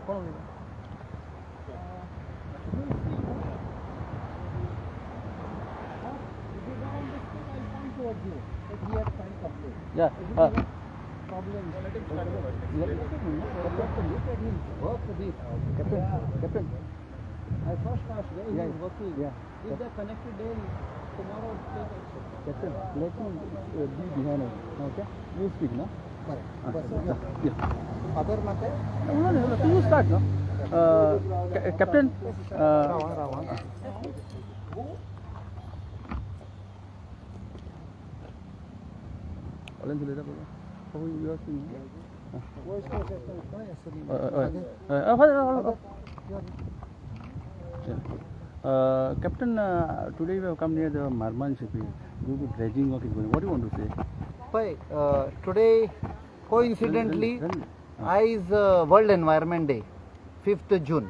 Yeah. Captain. I first asked where he is working. Yeah. If they connected then tomorrow take action. Captain, let me be behind us. Okay? You speak, no? Yeah. Other matter? No. You start, no? Captain. Rawan. Captain, today we have come near the Marman Shipping. Due to dredging work is going. What do you want to say? Today, coincidentally, is World Environment Day, 5th June.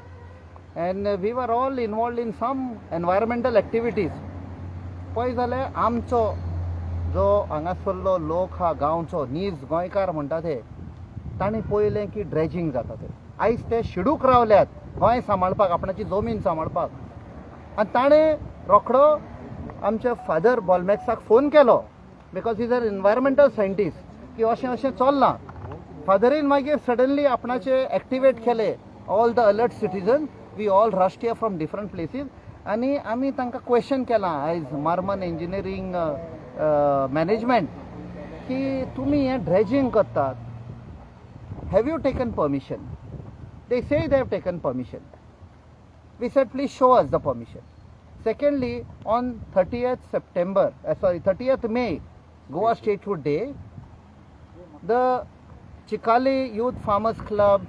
And we were all involved in some environmental activities. पळय जाल्यार आमचो जो हांगासरलो लोक हा गांवचो नीज गोंयकार म्हणटा ते ताणें पळयलें की ड्रेजिंग जाता ते आयज ते शिडूक रावल्यात गोंय सांबाळपाक आपणाची जमीन सांबाळपाक आनी ताणें रोखडो आमचे फादर बॉलमॅक्साक फोन केलो because is a environmental scientist की अशें चल्लां फादरीन मागीर सडनली आपणाचे एक्टिवेट केले all the alert citizen we all rushed here from different places आनी आमी तांकां क्वेश्चन केलां आयज मार्मन इंजिनियरींग मॅनेजमेंट की तुमी हें ड्रेजिंग करतात have you taken permission they say they have taken permission we said please show us the permission secondly on 30th May Goa Statehood Day the Chikali Youth Farmers Club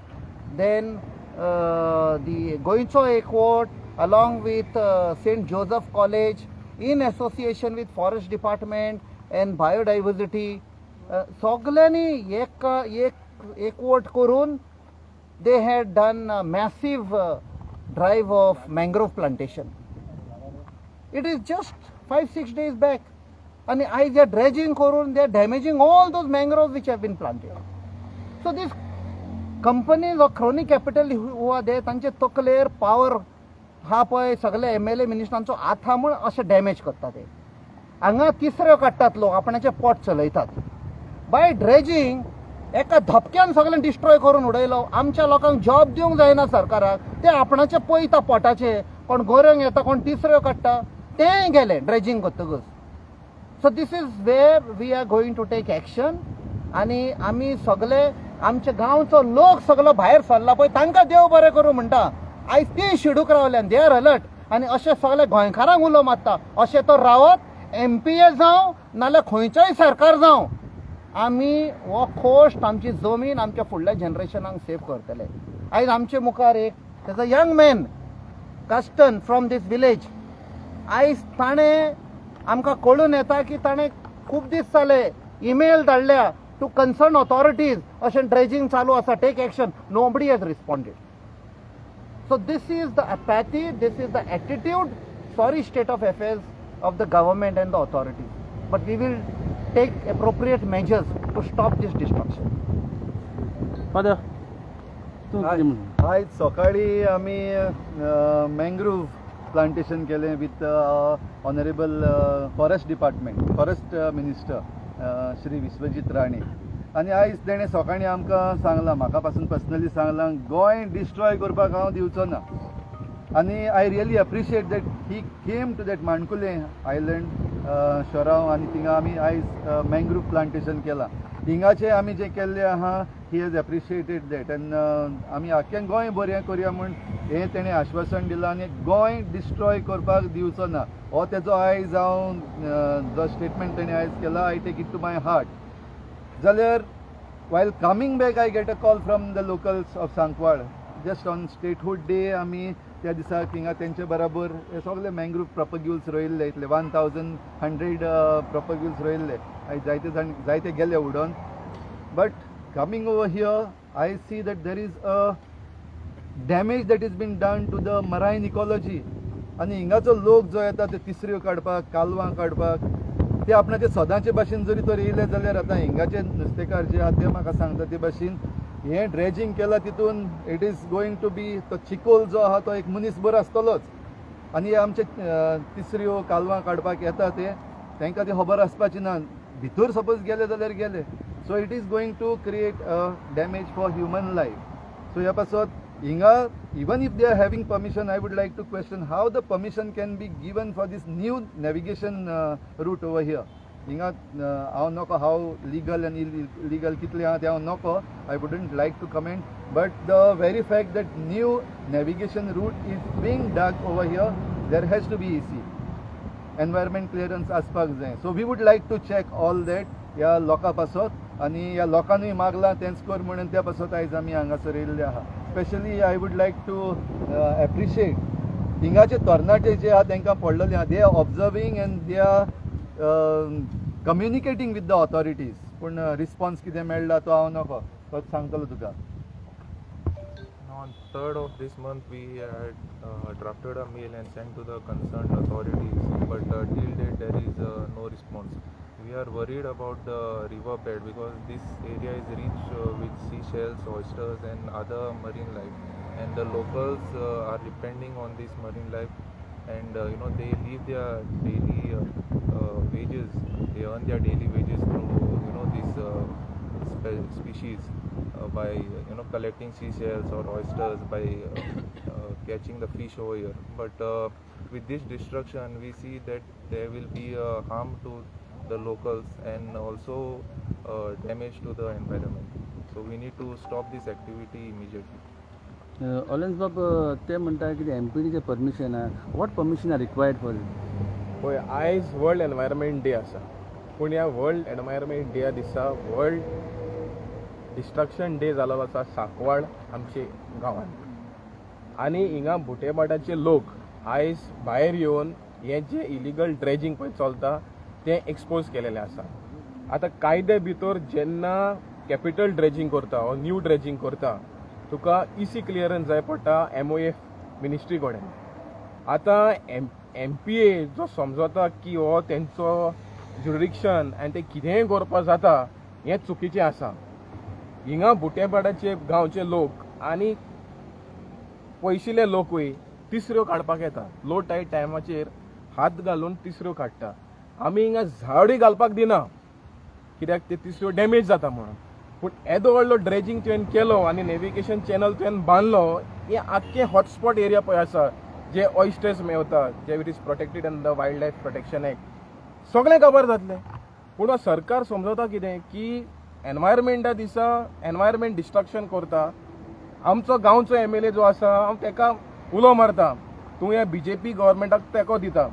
then the Goincho Equot along with St. Joseph College in association with Forest Department and Biodiversity सगळ्यांनी एक vote करून they had done a massive drive of mangrove plantation. It is just 5-6 days back and they are dredging करून they are damaging all those mangroves which have been planted. So these companies or crony capital who are there तांचे तकलेर power हा पळय सगळे MLA मिनिस्टरांचो आथा म्हूण अशें damage करतात ते हांगा तिसऱ्यो काडटात लोक आपणाचे पोट चलयतात बाय ड्रेजिंग एका धपक्यान सगळें डिस्ट्रॉय करून उडयलो आमच्या लोकांक जॉब दिवंक जायना सरकाराक ते आपणाचे पळयता पोटाचे कोण गोरंक येता कोण तिसऱ्यो काडटा तेंय गेले ड्रेजिंग करतकच so this is where we are going to take action आनी आमी सगळे आमच्या गांवचो लोक सगळो भायर सरला पळय तांकां देव बरें करूं म्हणटा आयज ती शिडूक रावल्यान दे आर अलर्ट आनी अशें सगळे गोंयकारांक उलो मारता अशें तो रावत MPA जावं नाल्यार खंयचोय सरकार जावं आमी हो खोस्ट आमची जमीन आमच्या फुडल्या जनरेशनाक सेव करतले आयज आमचे मुखार एक तेज a young man Caston from this village आयज ताणें आमकां कळून येता की ताणें खूब दीस जाले ईमेल धाडल्या टू कन्सर्न ऑथॉरिटीज अशें ड्रेजिंग चालू आसा take action nobody has responded So this is the apathy, this is the attitude, sorry state of affairs of the government and the authorities. But we will take appropriate measures to stop this destruction. Father, आज सकाळी आमी mangrove plantation केलें with honourable forest department forest minister Shri Vishwajit Rane आनी आयज तेणें सकाळीं आमकां सांगलां म्हाका पासून पर्सनली सांगलां गोंय डिस्ट्रॉय करपाक हांव दिवचो ना आनी I really appreciate that he came to that Mankule island शोराव आनी थिंगा आमी आयज मँग्रोव प्लांटेशन केलां हिंगाचे आमी जें केल्लें आहा ही हॅज एप्रिशिएटेड दॅट आनी आमी आख्खें गोंय बरें करया म्हूण हें तेणें आश्वासन दिलां आनी गोंय डिस्ट्रॉय करपाक दिवचो ना हो तेजो आयज हांव जो स्टेटमेंट तेणें आयज केला I take it to my heart जाल्यार while coming back I get a call from the locals of Sankwad just on statehood day आमी त्या दिसा थिंगा तेंचे बराबर हे सगळे मँग्रोव प्रोपग्युल्स रोयल्ले इतले 1100 प्रोपग्युल्स रोयल्ले जायते गेले उडोवन but coming over here I see that there is a damage that is been done to the marine ecology आनी हिंगाचो लोक जो येता ते तिसऱ्यो काडपाक कालवां काडपाक ते आपणाचे सदांचे भाशेन जरी तो येयले जाल्यार आतां हिंगाचे नुस्तेकार जे आहा ते म्हाका सांगता ते भाशेन हे ड्रेजिंग केला तितून it is going to be तो चिकोल जो आहा तो एक मनीसभर आसतलोच आनी आमचे तिसऱ्यो कालवां काडपाक येता ते तांकां ती खबर आसपाची ना भितर सपोज गेले जाल्यार गेले so it is going to create a damage for human life so ह्या पासत हिंगा even if they are having permission I would like to question how the permission can be given for this new navigation route over here हिंगा हांव नोको हाव legal आनी illegal कितले आहा ते हांव नोको I wouldn't like to comment but the very fact that new navigation route is being dug over here there has to be EC environment clearance आसपाक जाय so we would like to check all that ह्या लोकां पासत आनी ह्या लोकांनीय मागलां तेंच कर म्हणून त्या पासत आयज आमी हांगासर येयल्ले आहा specially I would like to appreciate हिंगाचे तरणाटे जे आहा तांकां पडलेले आहा they are observing and they are communicating with the authorities पूण रिस्पॉन्स कितें मेळ्ळा तो हांव नोको तोच सांगतलो तुका On 3rd of this month, we had drafted a mail and sent to the concerned authorities, but till date there is no response. We are worried about the river bed because this area is rich with seashells, oysters, and other marine life, and the locals are depending on this marine life, and they live their daily wages. They earn their daily wages through this species. By collecting seashells or oysters, by catching the fish over here, but with this destruction we see that there will be harm to the locals and also damage to the environment, so we need to stop this activity immediately. ऑलेन्स बाब ते म्हणटा की MPDचे permission आहे what permission are required for पळय आयज world environment day आसा पूण ह्या वर्ल्ड एनवायरमेंट डे दिसा वर्ल्ड डिस्ट्रक्शन डे जालो आसा सांकवाळ आमचे गांवांत आनी हिंगा बुटेबाटाचे लोक आयज भायर येवन हे जे इलिगल ड्रेजिंग पळय चलता तें एक्सपोज केलेलें आसा आतां कायदे भितर जेन्ना कॅपिटल ड्रेजिंग करता वा न्यू ड्रेजिंग करता तुका EC क्लियरन्स जाय पडटा MOF मिनिस्ट्री कडेन आतां MPA जो समजता की हो तेंचो ज्युरिडिक्शन आनी ते कितेंय करपा जाता हें चुकीचें आसा हिंगा बुटेबाटाचे गांवचे लोक आनी पयशिल्ले लोकूय तिसऱ्यो काडपाक येता लो टायड टायमाचेर हात घालून तिसऱ्यो काडटा आमी हिंगा झाडूय घालपाक दिना कित्याक ते तिसऱ्यो डॅमेज जाता म्हणून पूण येदो व्हडलो ड्रेजिंग तुवें केलो आनी नेविगेशन चॅनल तुवें बांदलो हें आख्खें हॉटस्पॉट एरिया पळय आसा जे ऑयस्टर्स मेवता जे it is protected under wild life protection act सगळें खबर जातलें पूण सरकार समजता कितें की एनवायरमेंटा दिसा एनवायरमेंट डिस्ट्रक्शन करता आमचो गांवचो MLA जो आसा हांव ताका उलो मारता तूं ह्या BJP गव्हर्मेंटाक तेंको दिता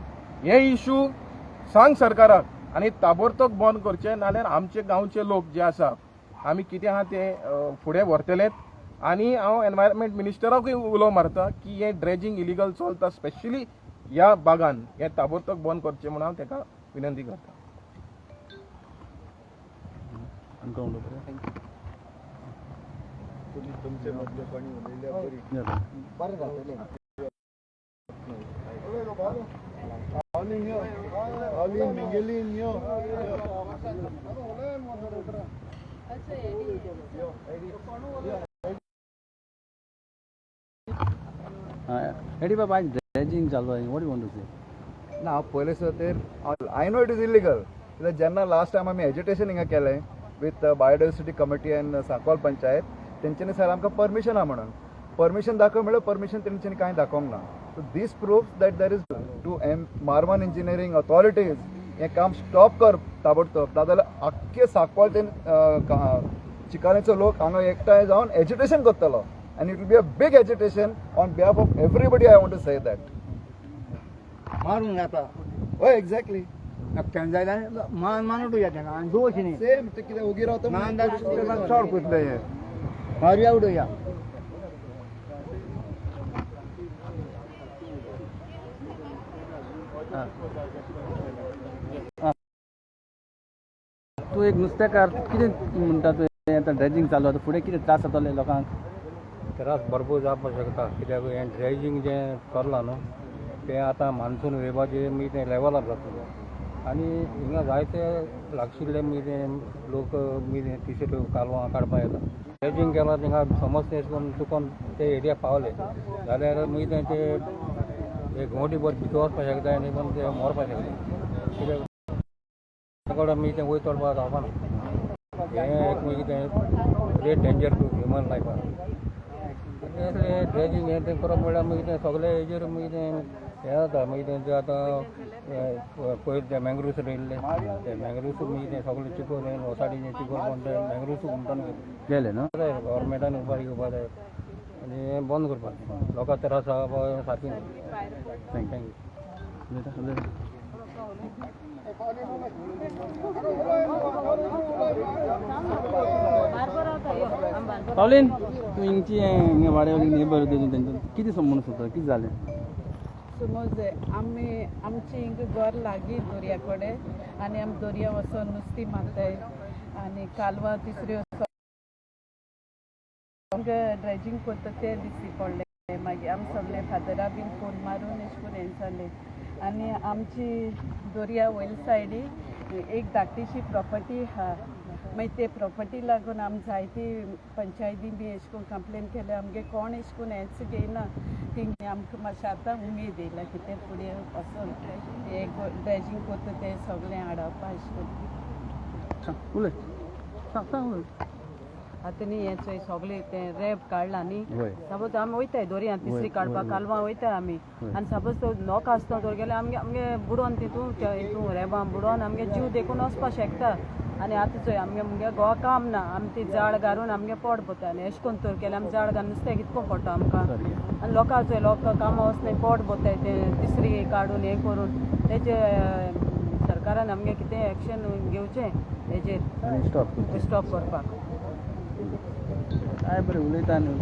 हे इशू सांग सरकाराक आनी ताबडतोब बंद करचें नाल्यार आमचे गांवचे लोक जे आसा आमी कितें आहा ते फुडें व्हरतलेत आनी हांव एनवायरमेंट मिनिस्टराकूय उलो मारता की हें ड्रेजिंग इलिगल चलता स्पेशली ह्या भागान हें ताबडतोब बंद करचें म्हणून हांव ताका विनंती करता तुमचे मदले कोणी उलयल्या बरी बरें जातलें ऑलिन मिंगेलीन यो एडी बाबा आज ड्रेजिंग चालू आहे वॉट यू वॉन्ट टू से ना पयले सुद्दां I know it is illegal कित्याक जेन्ना लास्ट टायम आमी एज्युटेशन हिंगा केलें with biodiversity committee end Sankwal panchayat तेंच्यांनी सर आमकां परमिशन आहा म्हणून परमिशन दाखय म्हणल्यार परमिशन तेंच्यांनी कांय दाखोवंक ना so this proof that there is to मारवान इंजिनियरींग ऑथॉरिटीज हें काम स्टॉप कर ताबडतोब नाजाल्यार आख्खे सांकवाल ते चिकालेचो लोक हांगा एकठांय जावन एज्युटेशन करतलो आनी it will be a big agitation on behalf of everybody I want to say that मारून जाता हय एक्झॅक्टली नक्क्यान जायला मानूट येता आनी दोश न्ही सेम ते कितें उगी रावता चड कुसले हे मारुया उडोया तूं एक नुस्तेकार कितें म्हणटा तुवें आतां ड्रेजिंग चालू आतां फुडें कितें त्रास जातले लोकांक त्रास भरपूर जावपाक शकता कित्याक हें ड्रेजिंग जें चल्लां न्हू तें आतां मान्सून वेबाचेर मी तें लेवलार जातलें आनी हिंगा जायते लागशिल्ले मी लोक मी तिसऱ्यो कालवां काडपाक येता ड्रेजिंग केला थिंगा समस्या करून चुकून ते एरिया पावले जाल्यार मागीर ते एक घोटी भर भितर वचपाक शकता आनी पण ते मरपाक शकता कित्याक मागीर ते वयर चडपाक जावपाना हें एक मागीर तें ग्रेट डेंजर टू ह्युमन लायफाक ड्रेजिंग हें तें करप म्हळ्यार मागीर तें सगळे हेजेर मागीर तें हें जाता मागीर तेंचे आतां पयर ते मँग्रुव्स रोयल्ले ते मँग्रुव्स मागीर तें सगळे चिकोल वसाडीचें चिकोल पण ते मँग्रुव्स उमटोन गेले न्हू गव्हर्मेंटान उपाय घेवपाक जाय आनी हें बंद करपाक लोकां त्रास जावपा सारकी थँक्यू पावलेन तूं हिंगची हिंगा वाड्यावयली नेबर तेंचे कितें संबंद सुद्दां कितें जालें समज आमची हिंग घर लागीं दर्या कडेन आनी आमी दर्या वचून नुस्तीं मारताय आनी कालवां तिसऱ्यो ड्रेजिंग करता ते दिसती पडले मागीर आमी सगळे फादरा बीन फोन मारून अशें करून हें जालें आनी आमची दर्या वयले सायडी एक धाकटीशी प्रॉपर्टी आहा मागीर ते प्रॉपर्टी लागून आमी जायती पंचायती बी अशें करून कंप्लेन केले आमगे कोण अशें करून हेंच घेयना थिंग आमकां मातशें आतां उमेद येयला कितें फुडें वचून हे ड्रेजिंग करता ते सगळें हाडपा अशें करून उलय सांग आतां न्ही हें चोय सगळें तें रेप काडला न्ही सपोज आमी वयताय दोरयां तिसरी काडपाक कालवां वयताय आमी आनी सपोज तो नॉक आसता तर गेल्यार आमगे बुडोवन तितून रेबां बुडोवन आमगे जीव देखून वचपाक शकता आनी आतां चोय आमगे गोवा काम ना आमी ती जाळ घालून आमगे पोट पोता आनी अशें करून तर केल्यार आमी जाळ घालून नुस्तें कितको पडटा आमकां आनी लोकां चोय लोक कामां वचनाय पोट बोताय तें तिसरी काडून हें करून तेचे सरकारान आमगे कितें एक्शन घेवचें हेजेर स्टॉप करपाक काय बरें उलयता न्हू